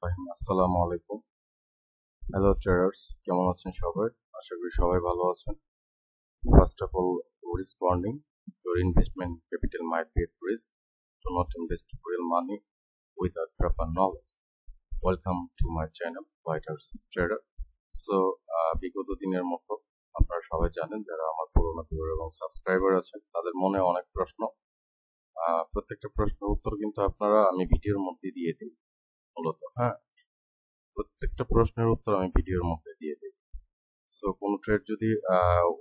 রহিম আসসালামু আলাইকুম। Hello traders, কেমন আছেন সবাই? আশা করি সবাই ভালো আছেন। First of all, risk warning: your investment capital might be at risk. Do not invest real money without proper knowledge. Welcome to my channel, Whitehurst Trader. So বিগত দিনের মতো আপনারা সবাই জানেন, যারা আমার পুরোনো ভিউয়ার এবং সাবস্ক্রাইবার আছেন তাদের মনে অনেক প্রশ্ন। প্রত্যেকটা প্রশ্নের উত্তর কিন্তু আমি ভিডিওর মধ্যে দিয়ে দিই মূলত। প্রত্যেকটা প্রশ্নের উত্তর আমি ভিডিওর মধ্যে দিয়ে দিই। সো কোনো ট্রেড যদি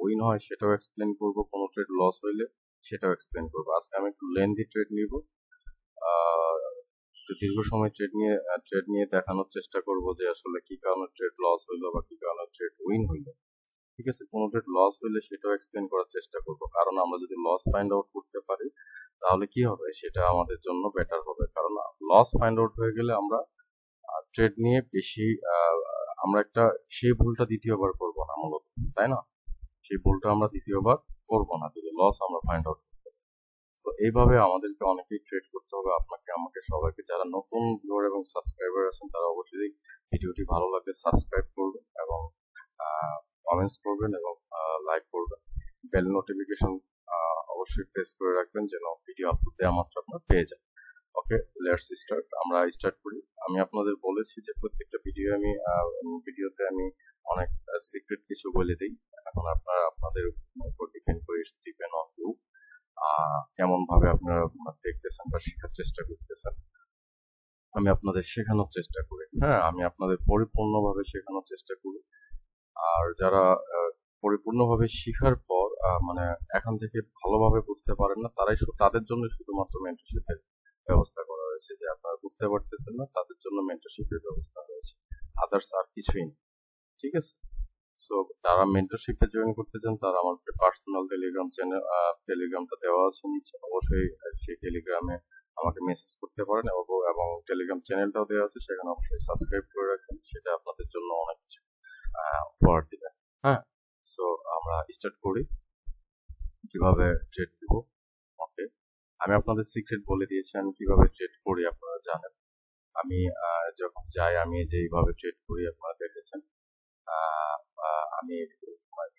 উইন হয় সেটাও এক্সপ্লেন করব, কোনো ট্রেড লস হইলে সেটাও এক্সপ্লেন করব। আজকে আমি একটু লেন্দি ট্রেড নিব, একটু দীর্ঘ সময় ট্রেড নিয়ে দেখানোর চেষ্টা করব যে আসলে কি কারণে ট্রেড লস হইলো বা কি কারণে ট্রেড উইন হইলো। ঠিক আছে, কোনো ট্রেড লস হইলে সেটাও এক্সপ্লেন করার চেষ্টা করব, কারণ আমরা যদি লস ফাইন্ড আউট করতে পারি তাহলে কি হবে, সেটা আমাদের জন্য বেটার হবে। কারণ লস ফাইন্ড আউট হয়ে গেলে আমরা ট্রেড নিয়ে বেশি আমরা সেই ভুলটা দ্বিতীয়বার করব না মূলত, তাই না? সেই ভুলটা আমরা দ্বিতীয়বার করব না যদি লস আমরা ফাইন্ড আউট করতে পারি। সো এইভাবে আমাদেরকে অনেকেই ট্রেড করতে হবে, আপনাকে আমাকে সবাইকে। যারা নতুন ভিউয়ার এবং সাবস্ক্রাইবার আছেন তারা অবশ্যই ভিডিওটি ভালো লাগলে সাবস্ক্রাইব করবেন এবং কমেন্টস করবেন এবং লাইক করবেন। বেল নোটিফিকেশন অবশ্যই প্রেস করে রাখবেন যেন ভিডিও আপলোড দেওয়া মাত্র আপনারা পেয়ে যান। ওকে, লেটস স্টার্ট। আমরা স্টার্ট করি। আমি আপনাদের বলেছি যে প্রত্যেকটা ভিডিওতে আমি অনেক সিক্রেট কিছু বলে দিই। এখন আপনাদের উপর ডিপেন্ড করে, ইটস ডিপেন্ড অন ইউ, কেমন ভাবে আপনারা দেখতেছেন বা শেখার চেষ্টা করতেছেন। আমি আপনাদের শেখানোর চেষ্টা করি, আমি আপনাদের পরিপূর্ণভাবে শেখানোর চেষ্টা করি। আর যারা পরিপূর্ণভাবে শেখার পর মানে এখান থেকে ভালোভাবে বুঝতে পারেন না, তাদের জন্য শুধুমাত্র মেন্টরশিপের ব্যবস্থা করা হয়েছে। যে আপনারা বুঝতে পারতেছেন না তাদের জন্য মেন্টরশিপের ব্যবস্থা হয়েছে, আদার্স আর কিছুই না। ঠিক আছে, সো যারা মেন্টরশিপে জয়েন করতে চান তারা আমার পার্সোনাল টেলিগ্রামটা দেওয়া আছে নিচে, অবশ্যই সেই টেলিগ্রামে আমাকে মেসেজ করতে পারেন এবং টেলিগ্রাম চ্যানেলটাও দেওয়া আছে, সেখানে অবশ্যই সাবস্ক্রাইব করে রাখবেন। সেটা আপনাদের জন্য অনেক কিছু উপহার দিবে। সো আমরা স্টার্ট করি কিভাবে ট্রেড দিব। ওকে, আমি আপনাদের সিক্রেট বলে দিয়েছি আমি কিভাবে ট্রেড করি, আপনারা জানেন। আমি যখন যাই আমি এইভাবে ট্রেড করি, আপনারা দেখেছেন। আমি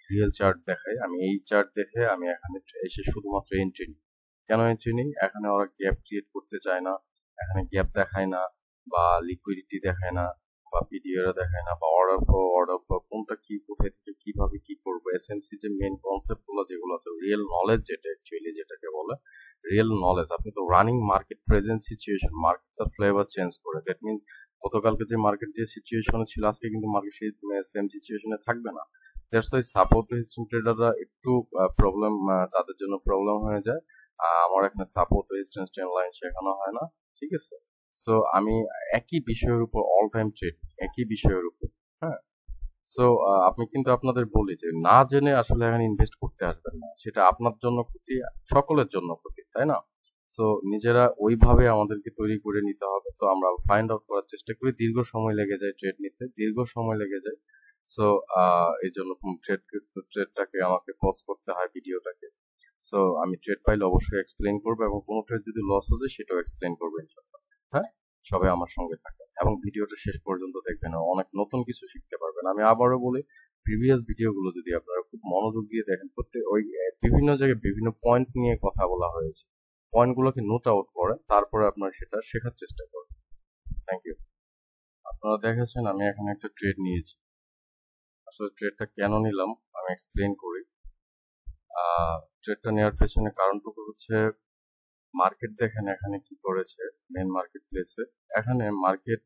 রিয়েল চার্ট দেখাই, আমি এই চার্ট দেখে আমি এখানে এসে শুধুমাত্র এন্ট্রি নিই। কেন এন্ট্রি নিই? এখানে ওরা গ্যাপ ক্রিয়েট করতে চায় না, এখানে গ্যাপ দেখায় না, বা লিকুইডিটি দেখায় না, বা পিডিআর দেখায় না, বা অর্ডার ফ্লো কোনটা কি, কোথায় থেকে কিভাবে কি করবো, এসএমসি যে মেন কনসেপ্ট গুলো যেগুলো আছে, রিয়েল নলেজ যেটা অ্যাকচুয়ালি যেটাকে বলে রিয়েল নলেজ। আপনি তো রানিং মার্কেট প্রেজেন্ট সিচুয়েশন, মার্কেটটা ফ্লেভার চেঞ্জ করে, দ্যাট মিনস গতকালকে যে মার্কেট যে সিচুয়েশনে ছিল আজকে কিন্তু মার্কেট সেই সেম সিচুয়েশনে থাকবে না। দ্যাটস ওয়াই সাপোর্ট রেজিস্ট্যান্স ট্রেডাররা একটু প্রবলেম, তাদের জন্য প্রবলেম হয়ে যায়। আমার এখানে সাপোর্ট রেজিস্ট্যান্স ট্রেন্ড লাইন শেখানো হয় না, ঠিক আছে? সো আমি একই বিষয়ের উপর অল টাইম ট্রেড, একই বিষয়ের উপর। হ্যাঁ, সো আপনি কিন্তু আপনাদের বলি যে না জেনে আসলে এখানে ইনভেস্ট করতে আসবেন না, সেটা আপনার জন্য ক্ষতি, সকলের জন্য ক্ষতি, তাই না? সো নিজেরা ওইভাবে আমাদেরকে তৈরি করে নিতে হবে। তো আমরা ফাইন্ড আউট করার চেষ্টা করি, দীর্ঘ সময় লেগে যায় ট্রেড নিতে, দীর্ঘ সময় লেগে যায়। সো এই জন্য ট্রেডটাকে আমাকে পজ করতে হয় ভিডিওটাকে। সো আমি ট্রেড পাইলে অবশ্যই এক্সপ্লেইন করবো, এবং কোনো ট্রেড যদি লস হয়ে যায় সেটাও এক্সপ্লেইন করবো ইনশাআল্লাহ। হ্যাঁ, সবাই আমার সঙ্গে থাকেন এবং ভিডিওটা শেষ পর্যন্ত দেখবেন, অনেক নতুন কিছু শিখতে পারবেন। আমি আবারও বলি, প্রিভিয়াস ভিডিওগুলো যদি আপনারা খুব মনোযোগ দিয়ে দেখেন, ওই বিভিন্ন জায়গায় বিভিন্ন পয়েন্ট নিয়ে কথা বলা হয়েছে, পয়েন্টগুলোকে নোট আউট করেন, তারপরে আপনারা সেটা শেখার চেষ্টা করেন। Thank you. আপনারা দেখেছেন আমি এখানে একটা ট্রেড নিয়েছি। আসলে ট্রেডটা কেন নিলাম আমি এক্সপ্লেইন করি। ট্রেডটা নেওয়ার পেছনে কারণটুকু হচ্ছে, মার্কেট দেখেন এখানে কি করেছে। মেন মার্কেট প্লেসে এখানে মার্কেট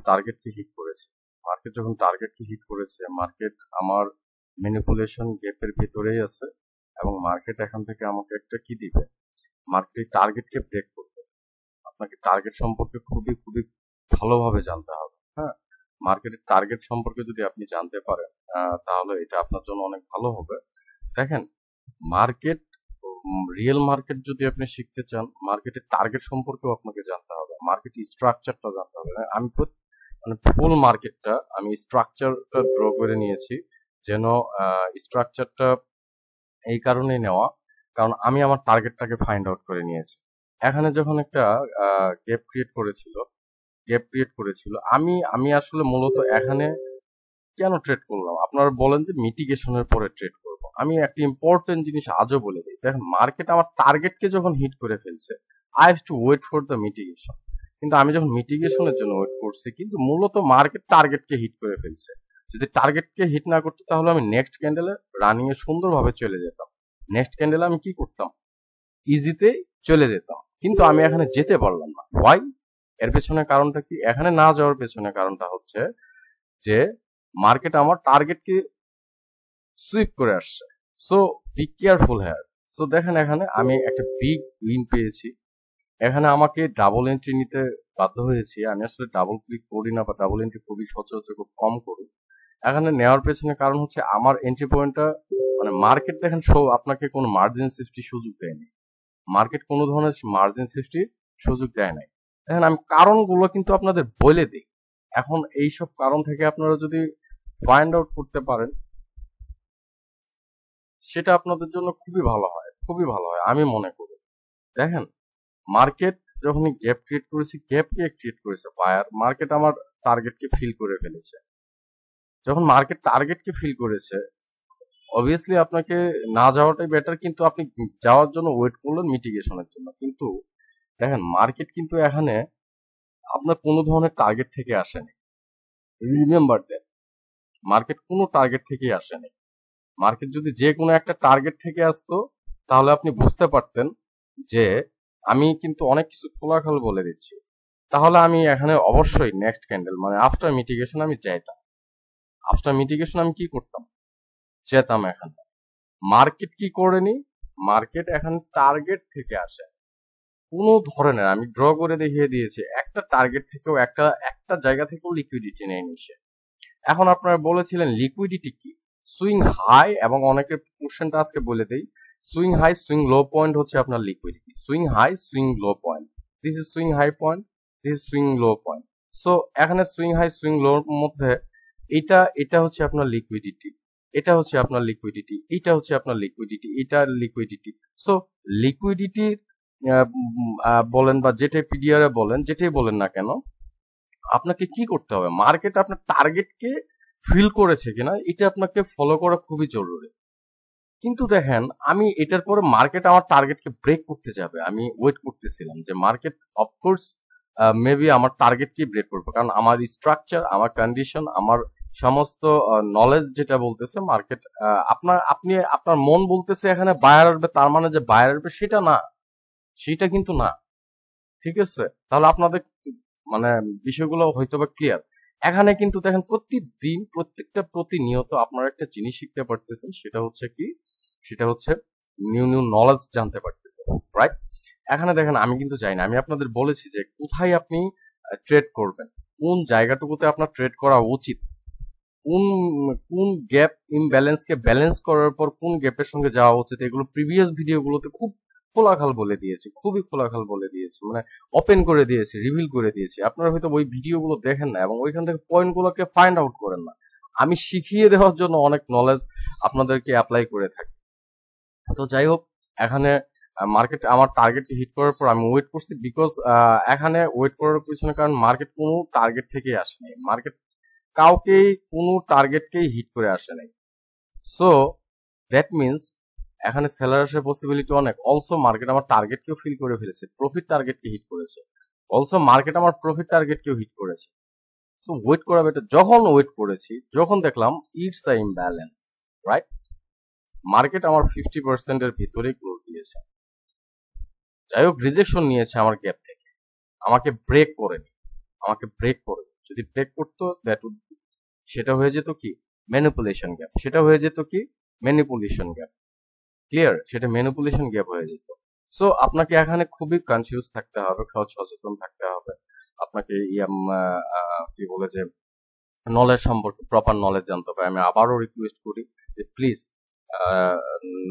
টার্গেটকে হিট করেছে। মার্কেট যখন টার্গেটকে হিট করেছে, মার্কেট আমার ম্যানিপুলেশন গ্যাপের ভিতরেই আছে, এবং মার্কেট এখান থেকে আমাকে একটা কি দিবে, মার্কেট টার্গেটকে ব্রেক করবে। আপনাকে টার্গেট সম্পর্কে খুবই খুবই ভালোভাবে জানতে হবে। মার্কেটের টার্গেট সম্পর্কে যদি আপনি জানতে পারেন তাহলে এটা আপনার জন্য অনেক ভালো হবে। দেখেন, মার্কেট, রিয়েল মার্কেট যদি আপনি শিখতে চান, মার্কেটের টার্গেট সম্পর্কেও আপনাকে জানতে হবে, মার্কেট স্ট্রাকচারটা জানতে হবে। আমি ফুল মার্কেটটা আমি স্ট্রাকচারটা ড্র করে নিয়েছি, যেন স্ট্রাকচারটা এই কারণেই নেওয়া, কারণ আমি আমার টার্গেটটাকে ফাইন্ড আউট করে নিয়েছি। এখানে যখন একটা গ্যাপ ক্রিয়েট করেছিল, গ্যাপ ক্রিয়েট করেছিল, আমি আমি আসলে মূলত এখানে কেন ট্রেড করলাম? আপনারা বলেন যে মিটিগেশনের পরে ট্রেড করব। আমি একটা ইম্পর্টেন্ট জিনিস আজও বলে দিই, দেখেন মার্কেট আমার টার্গেটকে যখন হিট করে ফেলছে, I have to wait for the mitigation. কিন্তু আমি যখন মিটিগেশনের জন্য ওয়েট করছি, কিন্তু মূলত মার্কেট টার্গেটকে হিট করে ফেলছে। যদি টার্গেটকে হিট না করতো তাহলে আমি নেক্সট ক্যান্ডেলে রানিং এ সুন্দরভাবে চলে যেতাম। নেক্সট ক্যান্ডেলে আমি কি করতাম? ইজিতে চলে যেতাম। কিন্তু আমি এখানে যেতে পারলাম না। হোয়াই? এর পেছনে কারণটা কি? এখানে না যাওয়ার পেছনে কারণটা হচ্ছে যে মার্কেট আমার টার্গেটকে সুইপ করে আসছে। So be careful here. So দেখেন এখানে আমি একটা বিগ উইন পেয়েছি। এখানে আমাকে ডাবল এন্ট্রি নিতে বাধ্য হয়েছি। আমি আসলে ডাবল ক্লিক করি না বা ডাবল এন্ট্রি খুবই সচরাচর খুব কম করি। এখানে নেওয়ার পেছনে কারণ হচ্ছে আমার এন্ট্রি পয়েন্টটা, মানে মার্কেট দেখেন আপনাকে কোনো মার্জিন সেফটি সুযোগ দেয়নি। মার্কেট কোনো ধরনের মার্জিন সেফটির সুযোগ দেয় নাই। দেখেন আমি কারণগুলো কিন্তু আপনাদের বলে দিই। এখন এইসব কারণ থেকে আপনারা যদি ফাইন্ড আউট করতে পারেন, সেটা আপনাদের জন্য খুবই ভালো হয়, খুবই ভালো হয় আমি মনে করি। দেখেন মার্কেট যখনই গ্যাপ ক্রিয়েট করেছে, গ্যাপ কে ক্রিয়েট করেছে বায়ার, মার্কেট আমার টার্গেটকে ফিল করে ফেলেছে। যখন মার্কেট টার্গেটকে ফিল করেছে, অবভিয়াসলি আপনাকে না যাওয়াটাই বেটার, কিন্তু আপনি যাওয়ার জন্য ওয়েট করলেন মিটিগেশনের জন্য। কিন্তু দেখেন মার্কেট কিন্তু এখানে আপনার কোনো ধরনের টার্গেট থেকে আসেনি। রিমেম্বার দ্যাট, মার্কেট কোনো টার্গেট থেকেই আসেনি। মার্কেট যদি যে কোনো একটা টার্গেট থেকে আসতো, তাহলে আপনি বুঝতে পারতেন যে আমি কিন্তু অনেক কিছু খোলাখাল বলে দিচ্ছি। তাহলে আমি এখানে অবশ্যই নেক্সট ক্যান্ডেল মানে আফটার মিটিগেশন আমি যাইতাম। আফটার মিটিগেশন আমি কি করতাম? যেতাম এখানে। মার্কেট কি করেনি? মার্কেট এখন টার্গেট থেকে আসে কোনো ধরনের, আমি ড্র করে দেখিয়ে দিয়েছি, একটা টার্গেট থেকেও একটা একটা জায়গা থেকেও লিকুইডিটি নেয়নি সে। এখন আপনারা বলেছিলেন লিকুইডিটি কি? সুইং হাই, এবং অনেকের কোশ্চেনটা আজকে বলে দেই। Swing high swing low point হচ্ছে আপনার liquidity. Swing high swing low point, this is swing high point, this is swing low point. So এখানে সুইং হাই সুইং লোর মধ্যে এটা এটা হচ্ছে আপনার লিকুইডিটি, এটা হচ্ছে আপনার লিকুইডিটি, এটা হচ্ছে আপনার লিকুইডিটি, এটা লিকুইডিটি। সো লিকুইডিটি বলেন বা যেটাই পিডিআর বলেন, যেটাই বলেন না কেন, আপনাকে কি করতে হবে? মার্কেট আপনার টার্গেটকে ফিল করেছে কিনা এটা আপনাকে ফলো করা খুবই জরুরি। কিন্তু দেখেন আমি এটার পরে মার্কেট আমার টার্গেটকে ব্রেক করতে যাবে, আমি ওয়েট করতেছিলাম যে মার্কেট অফকোর্স মেবি আমার টার্গেটকে ব্রেক করবে, কারণ আমার স্ট্রাকচার, আমার কন্ডিশন, আমার সমস্ত নলেজ যেটা বলতেছে মার্কেট, আপনার মন বলতেছে এখানে বায়ার আসবে, তার মানে যে বায়ার আসবে সেটা না, সেটা কিন্তু না। ঠিক আছে, তাহলে আপনাদের মানে বিষয়গুলো হয়তো বা ক্লিয়ার। এখানে কিন্তু দেখেন প্রতিদিন প্রত্যেকটা প্রতিনিয়ত আপনারা একটা জিনিস শিখতে পারতেছেন, সেটা হচ্ছে কি? সেটা হচ্ছে নিউ নিউ নলেজ জানতে পারতেছেন, রাইট? এখানে দেখেন আমি কিন্তু যাই না, আমি আপনাদের বলেছি যে কোথায় আপনি ট্রেড করবেন, কোন জায়গাটুকুতে আপনার ট্রেড করা উচিত, কোন কোন গ্যাপ ইমব্যালেন্সকে ব্যালেন্স করার পর কোন গ্যাপের সঙ্গে যাওয়া উচিত, এগুলো প্রিভিয়াস ভিডিওগুলোতে খুব খোলাখাল বলে দিয়েছি, খুবই খোলাখাল বলে দিয়েছি, মানে ওপেন করে দিয়েছি, রিভিল করে দিয়েছি। আপনারা হয়তো ওই ভিডিওগুলো দেখেন না এবং ওইখান থেকে পয়েন্টগুলোকে ফাইন্ড আউট করেন না। আমি শিখিয়ে দেওয়ার জন্য অনেক নলেজ আপনাদেরকে অ্যাপ্লাই করে থাকি। তো যাই হোক, এখানে মার্কেট আমার টার্গেট হিট করার পর আমি ওয়েট করছি, বিকজ এখানে ওয়েট করার পিছনে কারণ মার্কেট কোনো টার্গেট থেকেই আসেনি, মার্কেট কাউকেই কোনো টার্গেটকেই হিট করে আসে নাই। সো দ্যাট মিনস এখানে সেলার আসার পসিবিলিটি অনেক। অলসো মার্কেট আমার টার্গেটকেও ফিল করে ফেলেছে, প্রফিট টার্গেটকে হিট করেছে। অলসো মার্কেট আমার প্রফিট টার্গেটকেও হিট করেছে। সো ওয়েট করা বেটার। যখন ওয়েট করেছি, যখন দেখলাম it's a imbalance, right? Market আমার 50% এর ভিতরে ক্লোজ দিয়েছে। যাই হোক, রিজেকশন নিয়েছে আমার গ্যাপ থেকে, আমাকে ব্রেক করেনি, আমাকে ব্রেক করে, যদি ব্রেক করতো দ্যাট উড, সেটা হয়ে যেত কি? ম্যানিপুলেশন গ্যাপ, সেটা হয়ে যেত কি? Manipulation gap. ক্লিয়ার? সেটা ম্যানিপুলেশন গ্যাপ হয়ে যেত। সো আপনাকে এখানে খুবই কনফিউজ থাকতে হবে, সচেতন থাকতে হবে। আপনাকে কি বলে যে নলেজ সম্পর্কে প্রপার নলেজ জানতে হবে। আমি আবারও রিকোয়েস্ট করি যে প্লিজ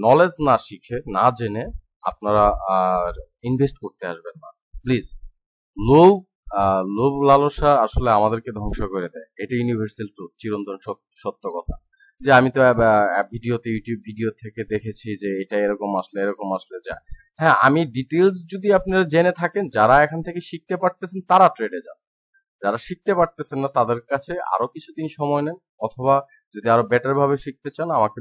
নলেজ না শিখে, না জেনে আপনারা ইনভেস্ট করতে আসবেন না, প্লিজ। লোভ লোভ লালসা আসলে আমাদেরকে ধ্বংস করে দেয়, এটা ইউনিভার্সাল ট্রুথ, চিরন্তন সত্য কথা। যে আমি তো ভিডিওতে, ইউটিউব ভিডিও থেকে দেখেছি যে এটা এরকম আসলে এরকম আসলে যা, হ্যাঁ আমি ডিটেলস যদি আপনারা জেনে থাকেন, যারা এখান থেকে শিখতে পারতেছেন তারা ট্রেডে যান। যারা শিখতে পারতেছেন না তাদের কাছে আরো কিছুদিন সময় নেন, অথবা যদি আরো বেটার ভাবে শিখতে চান আমাকে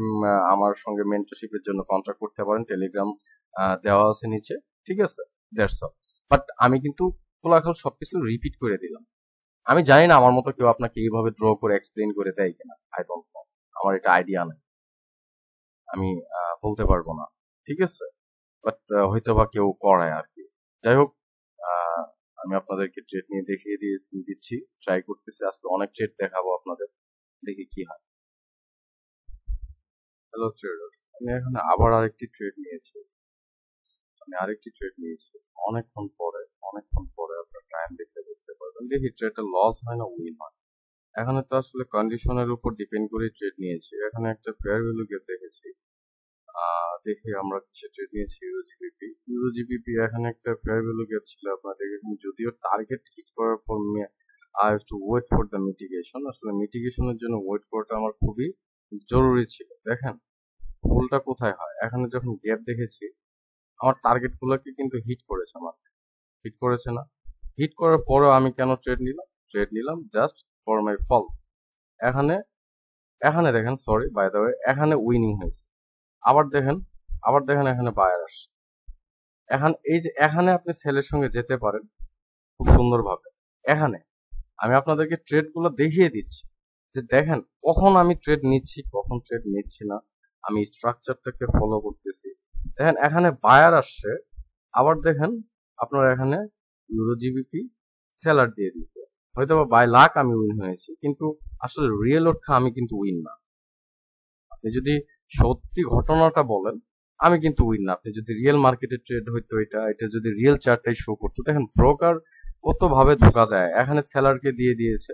আমার সঙ্গে মেন্টরশিপের জন্য কন্ট্যাক্ট করতে পারেন, টেলিগ্রাম দেওয়া আছে নিচে, ঠিক আছে? That's all. বাট আমি কিন্তু খোলাখুল সবকিছু রিপিট করে দিলাম। আমি জানি না আমার মতো কেউ আপনাকে এইভাবে ড্র করে এক্সপ্লেইন করে দেয় কিনা, আই ডোন্ট নো, আমার এটা আইডিয়া নেই, আমি বলতে পারবো না, ঠিক আছে? বাট হয়তো বা কেউ করায় আর কি। যাই হোক, আহ, আমি আপনাদেরকে ট্রেড নিয়ে দেখিয়ে দিচ্ছি, ট্রাই করতেছি, আজকে অনেক ট্রেড দেখাবো আপনাদের, দেখি কি হয়। হ্যালো ট্রেডার্স, আমি এখানে আবার আরেকটি ট্রেড নিয়েছি, অনেকক্ষণ পরে আপনার টাইম দেখলে বুঝতে পারবেন। দেখি ট্রেডটা লস হয় না উইন হয়। এখানে তো আসলে কন্ডিশনের উপর ডিপেন্ড করে ট্রেড নিয়েছি। এখানে একটা ফেয়ার ভ্যালু গ্যাপ দেখেছি, দেখি আমরা কিসে ট্রেড নিয়েছি, ইউরোজিবিপি। এখানে একটা ফেয়ার ভ্যালু গ্যাপ ছিল, আপনারা দেখেছেন, যদিও টার্গেট হিট করার পর I have to wait for the mitigation. আসলে মিটিগেশনের জন্য ওয়েট করাটা আমার খুবই জরুরি ছিল। দেখেন ভুলটা কোথায় হয়, এখানে যখন গ্যাপ দেখেছি আমার টার্গেট গুলোকে কিন্তু হিট করেছে, হিট করেছে না? হিট করার পরেও আমি কেন ট্রেড নিলাম জাস্ট ফর মাই ফলস। এখানে এখানে দেখেন, সরি বাই দ্য ওয়ে, এখানে উইনিং হয়েছে। আবার দেখেন এখানে বায়ার আসে। এই যে এখানে আপনি সেলের সঙ্গে যেতে পারেন খুব সুন্দরভাবে। এখানে আমি আপনাদেরকে ট্রেড গুলো দেখিয়ে দিচ্ছি যে দেখেন কখন আমি ট্রেড নিচ্ছি, কখন ট্রেড নিচ্ছি না, আমি স্ট্রাকচারটাকে ফলো করতেছি। দেখেন এখানে বায়ার আসছে, আবার দেখেন আপনার এখানে ইউরোজিবিপি সেলার দিয়ে দিছে। হয়তো বা বাই লাক আমি উইন হয়েছি, কিন্তু আসলে রিয়েল অর্থে আমি কিন্তু উইন না। আপনি যদি সত্যি ঘটনাটা বলেন, আমি কিন্তু উইন না। আপনি যদি রিয়েল মার্কেটে ট্রেড হইতো, এটা যদি রিয়েল চার্টটাই শো করতো, দেখেন ব্রোকার কত ভাবে ধোকা দেয়। এখানে সেলারকে দিয়ে দিয়েছে,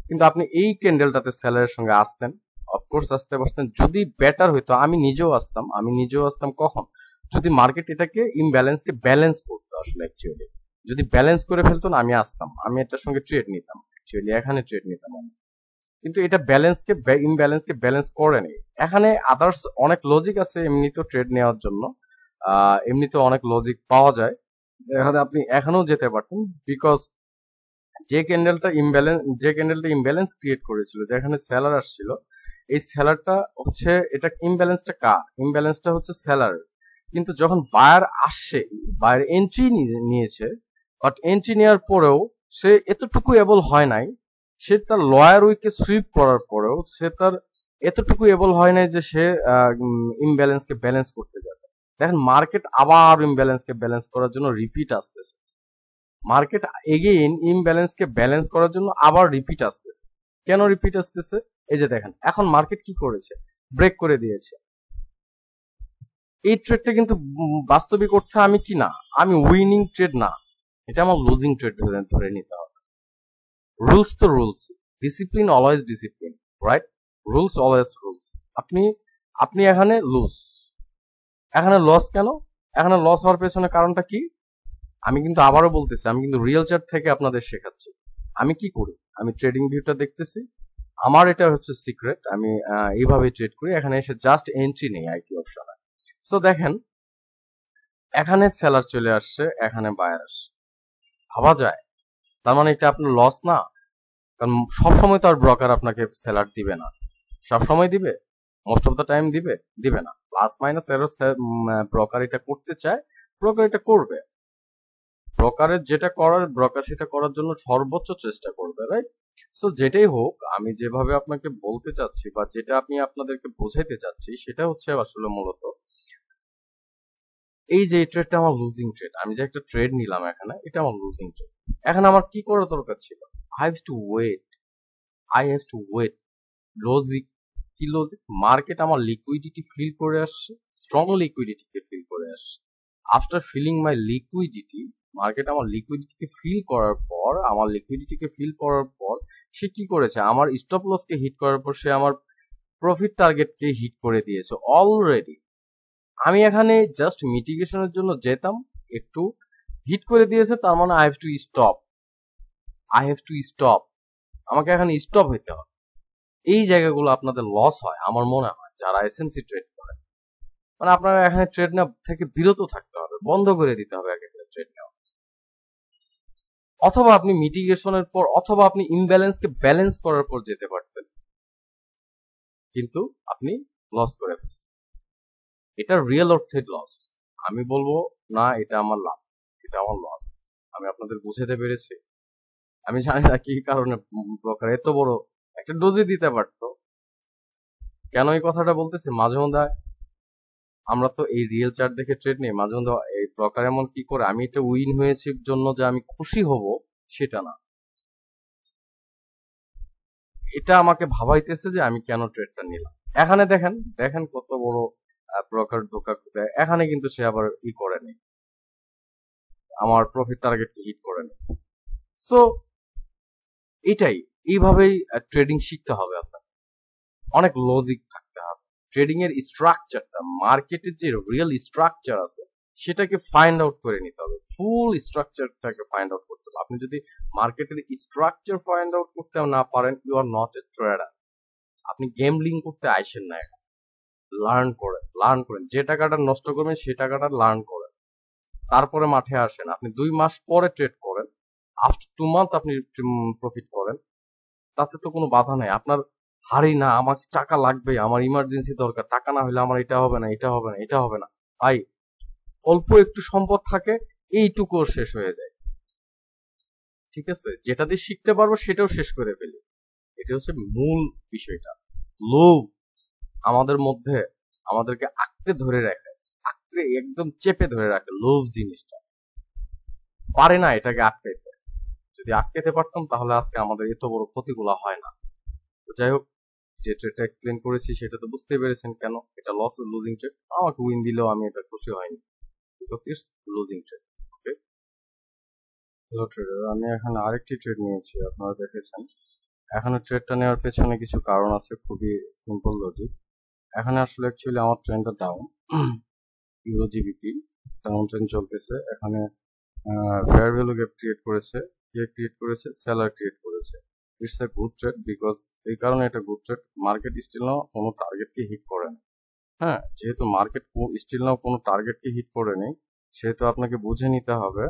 কিন্তু আপনি এই ক্যান্ডেলটাতে সেলারের সঙ্গে আসতেন, অফকোর্স আসতে পারতেন। যদি বেটার হইতো আমি নিজেও আসতাম কখন? যদি মার্কেট এটাকে ইমব্যালেন্সকে ব্যালেন্স করতো। আসলে অ্যাকচুয়ালি যদি ব্যালেন্স করে ফেলতো না, আমি আসতাম, আমি এটার সঙ্গে ট্রেড নিতাম, অ্যাকচুয়ালি এখানে ট্রেড নিতাম আমি। কিন্তু এটা ইমব্যালেন্সকে ব্যালেন্স করে নেই। এখানে আদার্স অনেক লজিক আছে এমনিতেও ট্রেড নেওয়ার জন্য, এমনিতে অনেক লজিক পাওয়া যায়। এখানে আপনি এখানেও যেতে পারতেন, বিকজ যে ক্যান্ডেলটা ইমব্যালেন্স ক্রিয়েট করেছিল, যেখানে সেলার আসছিল, এই সেলারটা হচ্ছে, এটা ইমব্যালেন্সটা হচ্ছে সেলার। কিন্তু যখন বায়ার আসছে, বায়ার এন্ট্রি নিয়েছে, বাট এন্ট্রি নেওয়ার পরেও সে এতটুকু এবল হয় নাই, সে তার লয়ার উইকে সুইপ করার পরেও সে তার এতটুকু এবল হয় নাই যে সে ইমব্যালেন্সকে ব্যালেন্স করতে যাবে। দেখেন মার্কেট আবার ইমব্যালেন্সকে ব্যালেন্স করার জন্য রিপিট আসতেছে, মার্কেট এগেইন ইমব্যালেন্সকে ব্যালেন্স করার জন্য আবার রিপিট আসতেছে। কেন রিপিট আসতেছে? এই যে দেখেন এখন মার্কেট কি করেছে, ব্রেক করে দিয়েছে। এই ট্রেডটা কিন্তু বাস্তবিক অর্থে আমি কি না, আমি উইনিং ট্রেড না, এটা আমার লুজিং ট্রেড ধরে নিতে হবে। রুলস তো rules, discipline always discipline, right? Rules always rules. আপনি এখানে এখানে লস কেন? এখানে লস হওয়ার পেছনে কারণটা কি? আমি কিন্তু আবারও বলতেছি, আমি কিন্তু রিয়েল চার্ট থেকে আপনাদের শেখাচ্ছি। আমি কি করি, আমি ট্রেডিং ভিউটা দেখতেছি, আমার এটা হচ্ছে সিক্রেট, আমি এইভাবে ট্রেড করি। এখানে এসে জাস্ট এন্ট্রি নেই আইটি অপশনে। সো দেখেন এখানে সেলার চলে আসছে, এখানে বায়ার আসছে, ভাবা যায় তার মানে এটা আপনার লস না? কারণ সবসময় তো আর ব্রোকার আপনাকে সেলার দিবে না, সবসময় দিবে? মোস্ট অফ দ্য টাইম দিবে না। প্লাস মাইনাস এরো ব্রোকার এটা করতে চায়, ব্রোকার এটা করবে। ব্রোকার সেটা করার জন্য সর্বোচ্চ চেষ্টা করবে, রাইট? সো যেটাই হোক, আমি যেভাবে আপনাকে বলতে চাচ্ছি বা যেটা আমি আপনাদেরকে বোঝাইতে চাচ্ছি সেটা হচ্ছে আসলে মূলত এই যে ট্রেডটা আমার লুজিং ট্রেড, আমি যে একটা ট্রেড নিলাম এখানে, এটা আমার লুজিং ট্রেড। এখন আমার কি করা দরকার ছিল? I have to wait. Logic কি লজিক? মার্কেট আমার লিকুইডিটি ফিল করে আসছে, স্ট্রং লিকুইডিটিকে ফিল করে আসছে। After filling my liquidity, market আমার লিকুইডিটিকে ফিল করার পর সে কি করেছে? আমার স্টপ লসকে হিট করার পর সে আমার প্রফিট টার্গেটকে হিট করে দিয়েছে অলরেডি। আমি এখানে জাস্ট মিটিগেশনের জন্য যেতাম, একটু হিট করে দিয়েছে, তার মানে আই হ্যাভ টু স্টপ। আমাকে এখানে স্টপ হইতে হবে। এই জায়গাগুলো আপনাদের লস হয় আমার মনে হয় যারা এসএমসি ট্রেড করে। মানে আপনারা এখানে ট্রেড নেওয়া থেকে বিরত থাকতে হবে, বন্ধ করে দিতে হবে এক একটা ট্রেড নেওয়া। অথবা আপনি মিটিগেশনের পর অথবা আপনি ইমব্যালেন্সকে ব্যালেন্স করার পর যেতে পারতেন, কিন্তু আপনি লস করে ফেলেন। এটা রিয়েল অর্থে লস। আমি বলবো না এটা আমার লাভ, এটা আমার লস। আমি আপনাদের বুঝাতে পেরেছি? আমি জানি না কি কারণে ব্রোকার এত বড় একটা ডোজে দিতে পারতো। কেন এই কথাটা বলতেছি, মাঝে মধ্যে আমরা তো এই রিয়েল চার্ট দেখে ট্রেড নেই, মাঝে মধ্যে এই ব্রোকার এমন কি করে আমি এটা উইন হয়েছি জন্য যে আমি খুশি হব সেটা না, এটা আমাকে ভাবাইতেছে যে আমি কেন ট্রেডটা নিলাম। এখানে দেখেন দেখেন কত বড় ব্রোকার ধোকা দেয়। এখানে কিন্তু সে আবার করেনি, আমার প্রফিট টার্গেটকে হিট করেনি। সো এটাই, এইভাবেই ট্রেডিং শিখতে হবে আপনার, অনেক লজিক থাকতে হবে। ট্রেডিং এর স্ট্রাকচারটা, মার্কেটের যে রিয়েল স্ট্রাকচার আছে সেটাকে ফাইন্ড আউট করে নিতে হবে, ফুল স্ট্রাকচারটাকে ফাইন্ড আউট করতে হবে। আপনি যদি মার্কেটের স্ট্রাকচার ফাইন্ড আউট করতে না পারেন, you are not a trader. আপনি গেমলিং করতে আইসেন না, এখন লার্ন করেন। যে টাকাটা নষ্ট করবেন সেই টাকাটা লার্ন করেন, তারপরে মাঠে আসেন। আপনি 2 মাস পরে ট্রেড করেন, আফটার 2 মান্থ আপনি প্রফিট করেন, তাতে তো কোনো বাধা নাই। আপনার হারি না আমাকে টাকা লাগবে, আমার ইমার্জেন্সি দরকার, টাকা না হলে আমার এটা হবে না, এটা হবে না, এটা হবে না। ভাই অল্প একটু সম্পদ থাকে, এইটুকুও শেষ হয়ে যায়। ঠিক আছে, যেটা দিয়ে শিখতে পারবো সেটাও শেষ করে ফেলি। এটা হচ্ছে মূল বিষয়টা। লোভ আমাদের মধ্যে আমাদেরকে আঁকড়ে ধরে রাখে, আঁকড়ে একদম চেপে ধরে রাখে। লোভ জিনিসটা পারে না এটাকে আটকাইতে। যদি আটকাইতে পারতাম তাহলে আজকে আমাদের এত বড় ক্ষতিগুলো হয় না। তো যাই হোক, যে ট্রেডটা এক্সপ্লেন করেছি সেটা তো বুঝতে পেরেছেন কেন এটা লস লুজিং ট্রেড। আমাকে উইন দিলেও আমি এটা খুশি হয়নি, because it's losing trade. Okay, hello trader, আমি এখানে আরেকটি ট্রেড নিয়েছি, আপনারা দেখেছেন। এখানে ট্রেডটা নেওয়ার পেছনে কিছু কারণ আছে, খুবই সিম্পল লজিক। এখানে আসলে অ্যাকচুয়ালি আমার ট্রেন্ডটা down, euro GBP down trend চলতেছে। এখানে ফেয়ার ভ্যালু গ্যাপ ক্রিয়েট করেছে, কে ক্রিয়েট করেছে? সেলার ক্রিয়েট করেছে। It's a good trade, because এই কারণে এটা good trade, market still now কোনো টার্গেটকে হিট করে না। হ্যাঁ, যেহেতু মার্কেট স্টিল নাও কোনো টার্গেটকে হিট করে নেই, সেহেতু আপনাকে বুঝে নিতে হবে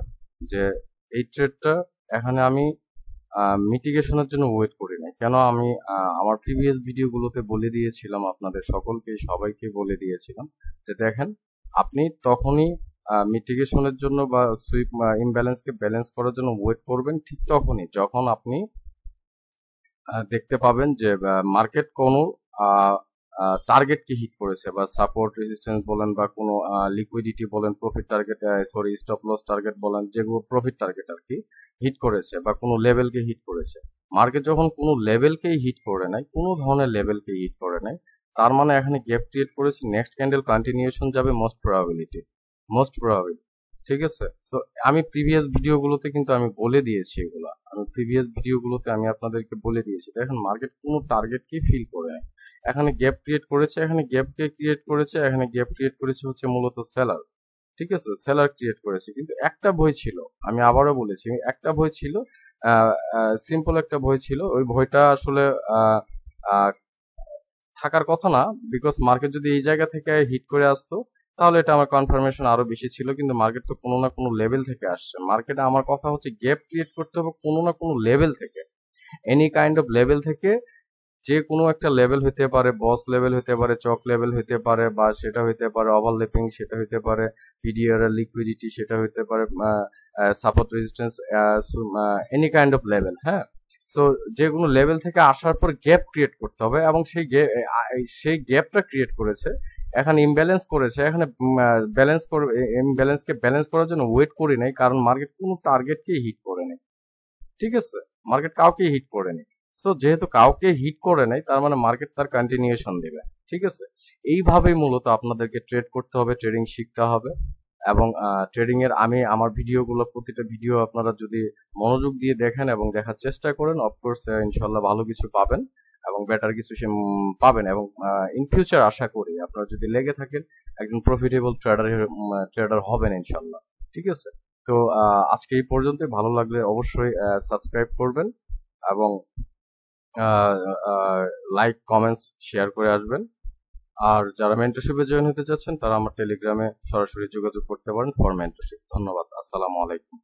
যে এই ট্রেডটা এখানে আমি মিটিগেশনের জন্য ওয়েট করি না। কেন? আমি আমার প্রিভিয়াস ভিডিওগুলোতে বলে দিয়েছিলাম, আপনাদের সকলকে সবাইকে বলে দিয়েছিলাম যে দেখেন, আপনি তখনই মিটিগেশনের জন্য বা সুইপ ইমব্যালেন্সকে ব্যালেন্স করার জন্য ওয়েট করবেন ঠিক তখনই যখন আপনি দেখতে পাবেন যে মার্কেট কোনো টার্গেটকে হিট করেছে, বা সাপোর্ট রেজিস্ট্যান্স বলেন বা কোনো লিকুইডিটি বলেন, profit target stop loss target বলেন, যেগুলো প্রফিট টার্গেট আর কি হিট করেছে, বা কোনো লেভেলকে হিট করেছে। মার্কেট যখন কোনো লেভেলকেই হিট করে নাই, কোনো ধরনের লেভেলকে হিট করে নাই, তার মানে এখানে গ্যাপ ক্রিয়েট করেছে, নেক্সট ক্যান্ডেল কন্টিনিউশন যাবে মোস্ট প্রবাবিলিটি। ঠিক আছে। সো আমি প্রিভিয়াস ভিডিওগুলোতে কিন্তু আমি বলে দিয়েছি এগুলা, আমি প্রিভিয়াস ভিডিওগুলোতে আমি আপনাদেরকে বলে দিয়েছি। দেখেন মার্কেট কোনো টার্গেটকেই ফিল করে নাই, এখানে গ্যাপ ক্রিয়েট করেছে, এখানে গ্যাপকে ক্রিয়েট করেছে, এখানে গ্যাপ ক্রিয়েট করেছে হচ্ছে মূলত সেলার। ঠিক আছে, সেলার ক্রিয়েট করেছে, কিন্তু একটা ভয় ছিল, আমি আবারও বলেছি একটা ভয় ছিল, সিম্পল একটা ভয় ছিল। ওই ভয়টা আসলে থাকার কথা না, বিকজ মার্কেট যদি এই জায়গা থেকে হিট করে আসতো তাহলে এটা আমার কনফার্মেশন আরো বেশি ছিল, কিন্তু মার্কেট তো কোনো না কোনো লেভেল থেকে আসছে। মার্কেটে আমার কথা হচ্ছে গ্যাপ ক্রিয়েট করতে হবে কোনো না কোনো লেভেল থেকে, এনি কাইন্ড অফ লেভেল থেকে। যে কোনো একটা লেভেল হতে পারে, বস লেভেল হতে পারে, চক লেভেল হতে পারে, বা সেটা হতে পারে ওভারল্যাপিং, সেটা হতে পারে পিডিআর লিকুইডিটি, সেটা হতে পারে support resistance, any kind of level. হ্যাঁ, সো যে কোনো লেভেল থেকে আসার পর গ্যাপ ক্রিয়েট করতে হবে, এবং সেই গ্যাপটা ক্রিয়েট করেছে, এখানে ইমব্যালেন্স করেছে, এখানে ইমব্যালেন্সকে ব্যালেন্স করার জন্য ওয়েট করি নাই, কারণ মার্কেট কোনো টার্গেটকেই হিট করে নেই। ঠিক আছে, মার্কেট কাউকে হিট করেনি। সো যেহেতু কাউকে হিট করে নাই, তার মানে মার্কেট তার কন্টিনিউশন দেবে। ঠিক আছে, এইভাবেই মূলত আপনাদেরকে ট্রেড করতে হবে, ট্রেডিং শিখতে হবে। এবং ট্রেডিং এর আমি আমার ভিডিওগুলো, প্রতিটা ভিডিও আপনারা যদি মনোযোগ দিয়ে দেখেন এবং দেখার চেষ্টা করেন, অফকোর্স ইনশাল্লাহ ভালো কিছু পাবেন এবং বেটার কিছু পাবেন। এবং ইন ফিউচার আশা করি আপনারা যদি লেগে থাকেন একজন প্রফিটেবল ট্রেডার হবেন ইনশাল্লাহ। ঠিক আছে, তো আজকে এই পর্যন্ত। ভালো লাগলে অবশ্যই সাবস্ক্রাইব করবেন এবং লাইক কমেন্টস শেয়ার করে আসবেন। আর যারা মেন্টরশিপে জয়েন হতে চাচ্ছেন তারা আমার টেলিগ্রামে সরাসরি যোগাযোগ করতে পারেন ফর মেন্টরশিপ। ধন্যবাদ, আসসালামু আলাইকুম।